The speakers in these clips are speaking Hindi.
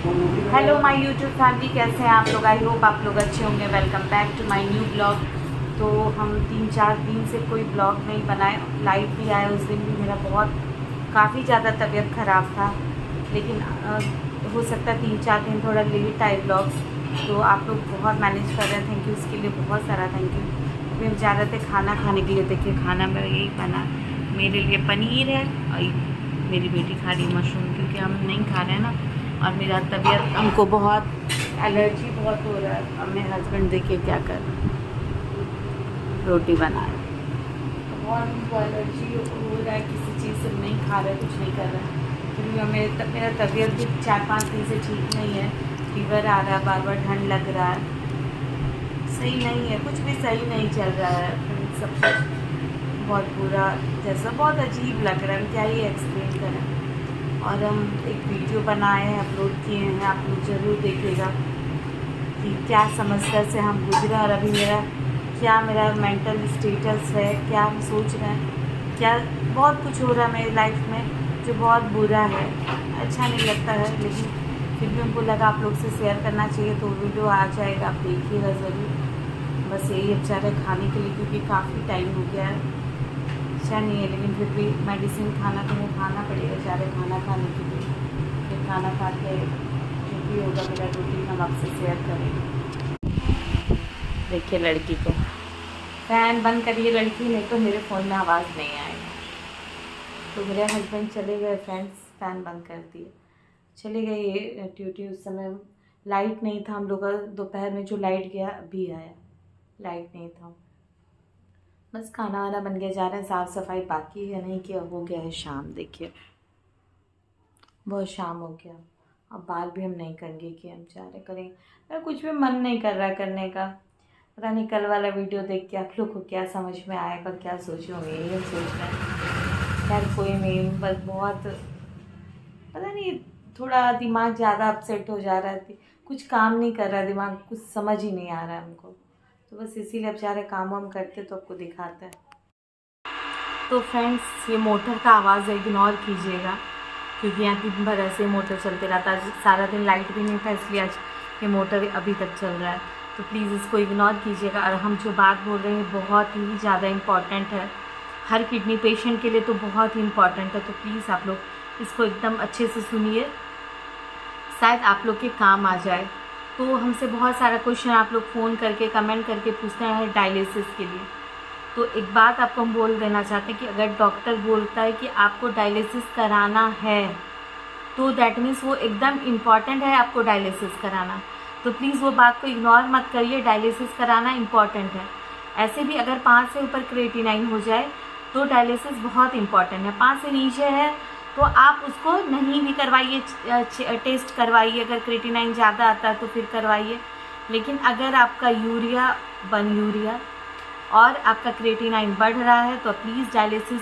हेलो माय यूट्यूब फैमिली, कैसे हैं आप लोग। आई होप आप लोग अच्छे होंगे। Welcome back to my new blog. तो हम 3-4 दिन से कोई ब्लॉग नहीं बनाए। लाइट भी आया, उस दिन भी मेरा बहुत काफ़ी ज़्यादा तबीयत ख़राब था, लेकिन हो सकता है 3-4 दिन थोड़ा लेट आए ब्लॉग्स। तो आप लोग बहुत मैनेज कर रहे हैं, थैंक यू, उसके लिए बहुत सारा थैंक यू। फिर हम जा रहे थे खाना खाने के लिए। देखिए खाना में यही बना, मेरे लिए पनीर है और मेरी बेटी खा रही मशरूम, क्योंकि हम नहीं खा रहे हैं ना। और मेरा तबीयत, हमको बहुत एलर्जी बहुत हो रहा है। अब मेरे हस्बैंड देखिए क्या कर रहे हैं, रोटी बना रहे हैं। तो बहुत हमको एलर्जी हो रहा है, किसी चीज़ से नहीं खा रहे, कुछ नहीं कर रहे हैं। फिर भी मेरा तबीयत भी 4-5 दिन से ठीक नहीं है। फीवर आ रहा है, बार बार ठंड लग रहा है, सही नहीं है, कुछ भी सही नहीं चल रहा है। फिर सब कुछ बहुत बुरा जैसा, बहुत अजीब लग रहा है, हम क्या ही एक्सप्लेन करें। और हम एक वीडियो बनाए हैं, अपलोड किए हैं, आप लोग ज़रूर देखिएगा कि क्या समस्या से हम गुजरे और अभी मेरा मेंटल स्टेटस है, क्या हम सोच रहे हैं, क्या बहुत कुछ हो रहा है मेरी लाइफ में जो बहुत बुरा है, अच्छा नहीं लगता है। लेकिन फिर भी हमको लगा आप लोग से शेयर करना चाहिए, तो वीडियो आ जाएगा, आप देखिएगा ज़रूर। बस यही अच्छा है खाने के लिए, क्योंकि काफ़ी टाइम हो गया है, अच्छा नहीं है। लेकिन फिर भी मेडिसिन खाना तो वो खाना पड़ेगा, सारे खाना खाने के लिए। फिर खाना खा के जो भी होगा मेरा रूटीन हम आपसे शेयर करेंगे। देखिए लड़की को, फ़ैन बंद करिए लड़की, नहीं तो मेरे फ़ोन में आवाज़ नहीं आएगा। तो मेरे हस्बैंड चले गए फ्रेंड्स, फ़ैन बंद कर दिए, चले गए ये ड्यूटी। उस समय लाइट नहीं था हम लोग का, दोपहर में जो लाइट गया अभी आया, लाइट नहीं था। बस खाना वाना बन गया, जा रहे हैं, साफ़ सफाई बाकी है, नहीं किया, हो गया है शाम। देखिए बहुत शाम हो गया, अब बाल भी हम नहीं करेंगे कि हम जा रहे करेंगे। मेरा कुछ भी मन नहीं कर रहा करने का। पता नहीं कल वाला वीडियो देख के आप लोग को क्या समझ में आएगा, क्या सोचोगे, यही हम सोच रहे हैं। खैर कोई नहीं, बस बहुत पता नहीं, थोड़ा दिमाग ज़्यादा अपसेट हो जा रहा है, कुछ काम नहीं कर रहा है दिमाग, कुछ समझ ही नहीं आ रहा है हमको। तो बस इसीलिए अब जा रहे काम वाम करते तो आपको दिखाते हैं। तो फ्रेंड्स ये मोटर का आवाज़ इग्नोर कीजिएगा, क्योंकि यहाँ दिन भर ऐसे ही मोटर चलते रहता है। सारा दिन लाइट भी नहीं था, इसलिए आज ये मोटर अभी तक चल रहा है। तो प्लीज़ इसको इग्नोर कीजिएगा। और हम जो बात बोल रहे हैं बहुत ही ज़्यादा इम्पॉर्टेंट है, हर किडनी पेशेंट के लिए तो बहुत ही इम्पॉर्टेंट है। तो प्लीज़ आप लोग इसको एकदम अच्छे से सुनिए, शायद आप लोग के काम आ जाए। तो हमसे बहुत सारा क्वेश्चन आप लोग फ़ोन करके कमेंट करके पूछते हैं डायलिसिस के लिए। तो एक बात आपको हम बोल देना चाहते हैं कि अगर डॉक्टर बोलता है कि आपको डायलिसिस कराना है, तो दैट मीन्स वो एकदम इम्पॉर्टेंट है आपको डायलिसिस कराना। तो प्लीज़ वो बात को इग्नोर मत करिए, डायलिसिस कराना इम्पॉर्टेंट है। ऐसे भी अगर 5 से ऊपर क्रिएटिनाइन हो जाए तो डायलिसिस बहुत इम्पॉर्टेंट है। 5 से नीचे है तो आप उसको नहीं भी करवाइए, टेस्ट करवाइए, अगर क्रिएटिनाइन ज़्यादा आता है तो फिर करवाइए। लेकिन अगर आपका यूरिया और आपका क्रिएटिनाइन बढ़ रहा है तो प्लीज़ डायलिसिस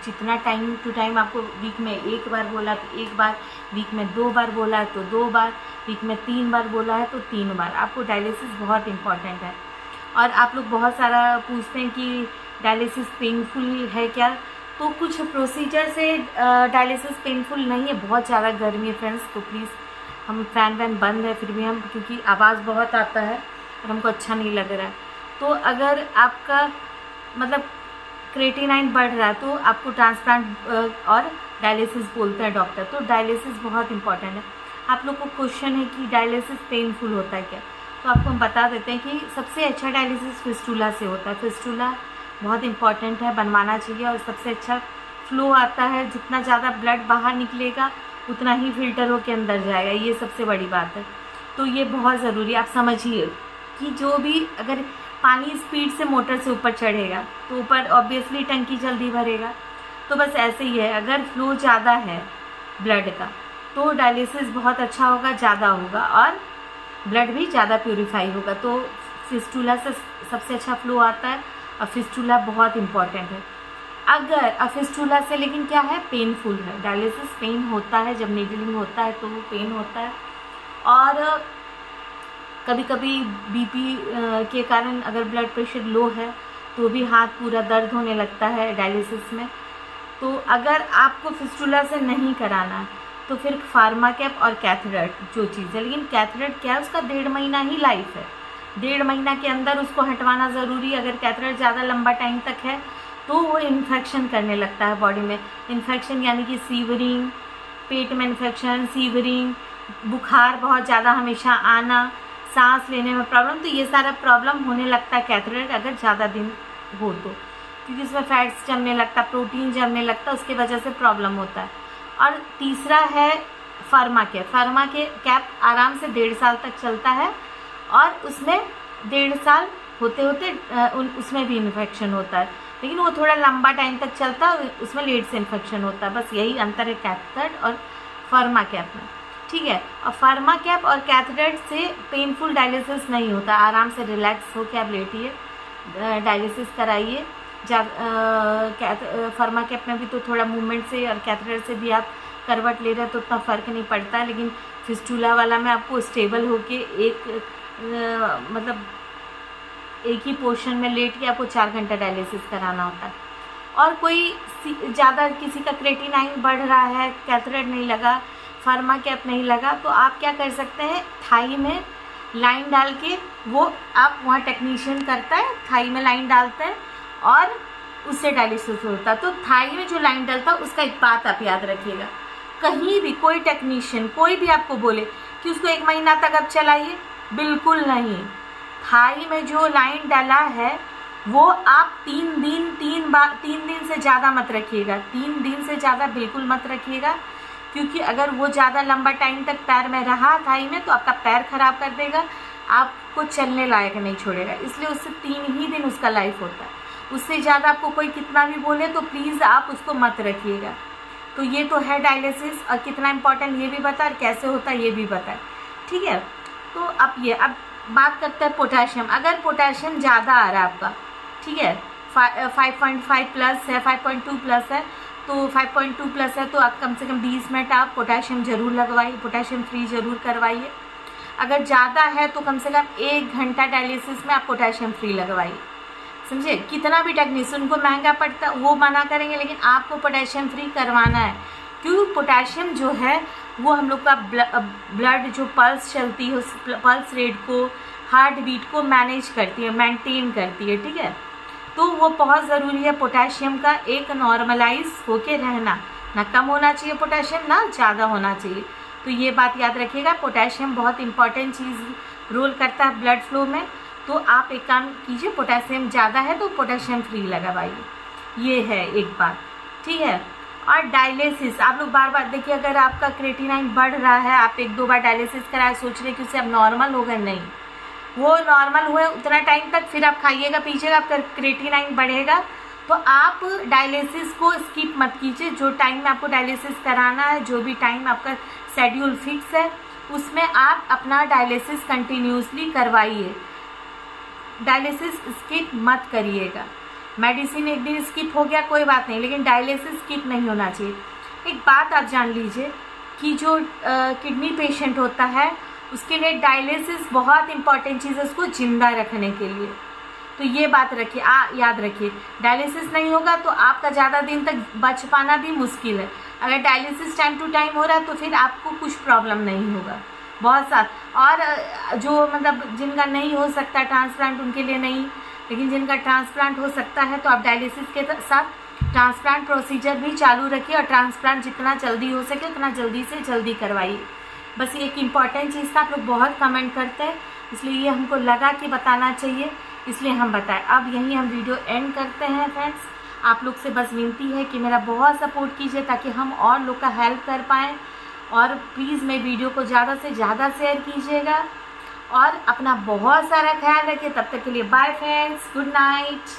जितना टाइम टू टाइम आपको, वीक में 1 बार बोला तो 1 बार, वीक में 2 बार बोला है तो 2 बार, वीक में 3 बार बोला है तो 3 बार, आपको डायलिसिस बहुत इम्पॉर्टेंट है। और आप लोग बहुत सारा पूछते हैं कि डायलिसिस पेनफुल है क्या, तो कुछ प्रोसीजर से डायलिसिस पेनफुल नहीं है। बहुत ज़्यादा गर्मी है फ्रेंड्स, तो प्लीज़, हम फैन वैन बंद है फिर भी हम, क्योंकि आवाज़ बहुत आता है और हमको अच्छा नहीं लग रहा है। तो अगर आपका मतलब क्रिएटिनाइन बढ़ रहा है तो आपको ट्रांसप्लांट और डायलिसिस बोलते हैं डॉक्टर। तो डायलिसिस बहुत इंपॉर्टेंट है। आप लोग को क्वेश्चन है कि डायलिसिस पेनफुल होता है क्या, तो आपको हम बता देते हैं कि सबसे अच्छा डायलिसिस फिस्टूला से होता है। फिस्टूला बहुत इंपॉर्टेंट है, बनवाना चाहिए। और सबसे अच्छा फ्लो आता है, जितना ज़्यादा ब्लड बाहर निकलेगा उतना ही फिल्टर होकर अंदर जाएगा, ये सबसे बड़ी बात है। तो ये बहुत ज़रूरी, आप समझिए कि जो भी, अगर पानी स्पीड से मोटर से ऊपर चढ़ेगा तो ऊपर ऑब्वियसली टंकी जल्दी भरेगा। तो बस ऐसे ही है, अगर फ्लो ज़्यादा है ब्लड का तो डायलिसिस बहुत अच्छा होगा, ज़्यादा होगा और ब्लड भी ज़्यादा प्यूरिफाई होगा। तो फिस्टूला से सबसे अच्छा फ्लो आता है और फिस्टूला बहुत इम्पॉर्टेंट है। अगर फिस्टूला से, लेकिन क्या है, पेनफुल है, डायलिसिस पेन होता है, जब नीडलिंग होता है तो वो पेन होता है। और कभी कभी बीपी के कारण अगर ब्लड प्रेशर लो है तो भी हाथ पूरा दर्द होने लगता है डायलिसिस में। तो अगर आपको फिस्टूला से नहीं कराना तो फिर फार्मा कैप और कैथरेट जो चीज़ है, लेकिन कैथरेट क्या है, उसका 1.5 महीना ही लाइफ है। 1.5 महीना के अंदर उसको हटवाना ज़रूरी। अगर कैथरेट ज़्यादा लंबा टाइम तक है तो वो इन्फेक्शन करने लगता है बॉडी में। इन्फेक्शन यानी कि सीवरिंग, पेट में इन्फेक्शन, सीवरिंग, बुखार बहुत ज़्यादा हमेशा आना, सांस लेने में प्रॉब्लम, तो ये सारा प्रॉब्लम होने लगता है कैथरेट अगर ज़्यादा दिन हो तो, क्योंकि उसमें फैट्स जमने लगता, प्रोटीन जमने लगता, उसकी वजह से प्रॉब्लम होता है। और तीसरा है फार्मा कैप आराम से 1.5 साल तक चलता है और उसमें 1.5 साल होते होते उसमें भी इन्फेक्शन होता है, लेकिन वो थोड़ा लंबा टाइम तक चलता है, उसमें लेट से इन्फेक्शन होता है। बस यही अंतर है कैथरेट और फार्मा कैप में, ठीक है। और फार्मा कैप और कैथरेट से पेनफुल डायलिसिस नहीं होता, आराम से रिलैक्स होकर आप लेटिए, डायलिसिस कराइए। फार्मा कैप में भी तो थोड़ा मूवमेंट से और कैथरेट से भी आप करवट ले रहे हैं तो उतना फ़र्क नहीं पड़ता है, लेकिन फिस्टूला वाला में आपको स्टेबल होके मतलब एक ही पोर्शन में लेट के आपको 4 घंटा डायलिसिस कराना होता है। और कोई ज़्यादा किसी का क्रेटिनाइन बढ़ रहा है, कैथरेट नहीं लगा, फार्मा कैप नहीं लगा, तो आप क्या कर सकते हैं, थाई में लाइन डाल के, वो आप वहाँ टेक्नीशियन करता है, थाई में लाइन डालते हैं और उससे डायलिसिस होता है। तो थाई में जो लाइन डलता है उसका एक बात आप याद रखिएगा, कहीं भी कोई टेक्नीशियन कोई भी आपको बोले कि उसको 1 महीना तक आप चलाइए, बिल्कुल नहीं। थाई में जो लाइन डाला है वो आप 3 दिन से ज़्यादा मत रखिएगा, 3 दिन से ज़्यादा बिल्कुल मत रखिएगा, क्योंकि अगर वो ज़्यादा लंबा टाइम तक पैर में रहा थाई में तो आपका पैर ख़राब कर देगा, आपको चलने लायक नहीं छोड़ेगा। इसलिए उससे 3 ही दिन उसका लाइफ होता है, उससे ज़्यादा आपको कोई कितना भी बोले तो प्लीज़ आप उसको मत रखिएगा। तो ये तो है डायलिसिस, और कितना इम्पोर्टेंट ये भी बता और कैसे होता है ये भी बता, ठीक है। तो अब बात करते हैं पोटेशियम। अगर पोटेशियम ज़्यादा आ रहा है आपका, ठीक है, 5.5 प्लस है, 5.2 प्लस है, तो 5.2 प्लस है तो आप कम से कम 20 मिनट आप पोटेशियम ज़रूर लगवाइए, पोटेशियम फ्री ज़रूर करवाइए। अगर ज़्यादा है तो कम से कम 1 घंटा डायलिसिस में आप पोटेशियम फ्री लगवाइए, समझे। कितना भी टेक्नीशियन को महंगा पड़ता है वो मना करेंगे, लेकिन आपको पोटेशियम फ्री करवाना है, क्योंकि पोटेशियम जो है वो हम लोग का ब्लड जो पल्स चलती है उस पल्स रेट को, हार्ट बीट को मैनेज करती है, मेंटेन करती है, ठीक है। तो वो बहुत ज़रूरी है पोटेशियम का एक नॉर्मलाइज होके रहना, ना कम होना चाहिए पोटेशियम, ना ज़्यादा होना चाहिए। तो ये बात याद रखिएगा, पोटेशियम बहुत इंपॉर्टेंट चीज़ रोल करता है ब्लड फ्लो में। तो आप एक काम कीजिए, पोटेशियम ज़्यादा है तो पोटेशियम फ्री लगवाइए, ये है एक बात, ठीक है। और डायलिसिस आप लोग बार बार देखिए, अगर आपका क्रेटिनाइन बढ़ रहा है, आप 1-2 बार डायलिसिस कराए, सोच रहे कि उससे अब नॉर्मल हो गए, नहीं, वो नॉर्मल हुए उतना टाइम तक फिर आप खाइएगा पीजिएगा, आपका क्रेटिनाइन बढ़ेगा, तो आप डायलिसिस को स्किप मत कीजिए। जो टाइम में आपको डायलिसिस कराना है, जो भी टाइम आपका शेड्यूल फिक्स है, उसमें आप अपना डायलिसिस कंटिन्यूसली करवाइए, डायलिसिस स्किप मत करिएगा। मेडिसिन एक दिन स्किप हो गया कोई बात नहीं, लेकिन डायलिसिस स्किप नहीं होना चाहिए। एक बात आप जान लीजिए कि जो किडनी पेशेंट होता है उसके लिए डायलिसिस बहुत इंपॉर्टेंट चीज़ है, उसको जिंदा रखने के लिए। तो ये बात रखिए, याद रखिए, डायलिसिस नहीं होगा तो आपका ज़्यादा दिन तक बच पाना भी मुश्किल है। अगर डायलिसिस टाइम टू टाइम हो रहा है तो फिर आपको कुछ प्रॉब्लम नहीं होगा बहुत सारा। और जो मतलब जिनका नहीं हो सकता ट्रांसप्लांट, उनके लिए नहीं, लेकिन जिनका ट्रांसप्लांट हो सकता है तो आप डायलिसिस के साथ ट्रांसप्लांट प्रोसीजर भी चालू रखिए, और ट्रांसप्लांट जितना जल्दी हो सके उतना जल्दी से जल्दी करवाइए। बस ये एक इम्पॉर्टेंट चीज़ था, आप लोग बहुत कमेंट करते हैं, इसलिए ये हमको लगा कि बताना चाहिए, इसलिए हम बताएं। अब यहीं हम वीडियो एंड करते हैं फ्रेंड्स। आप लोग से बस विनती है कि मेरा बहुत सपोर्ट कीजिए ताकि हम और लोग का हेल्प कर पाएँ, और प्लीज़ मेरे वीडियो को ज़्यादा से ज़्यादा शेयर कीजिएगा, और अपना बहुत सारा ख्याल रखिए। तब तक के लिए बाय फ्रेंड्स, गुड नाइट।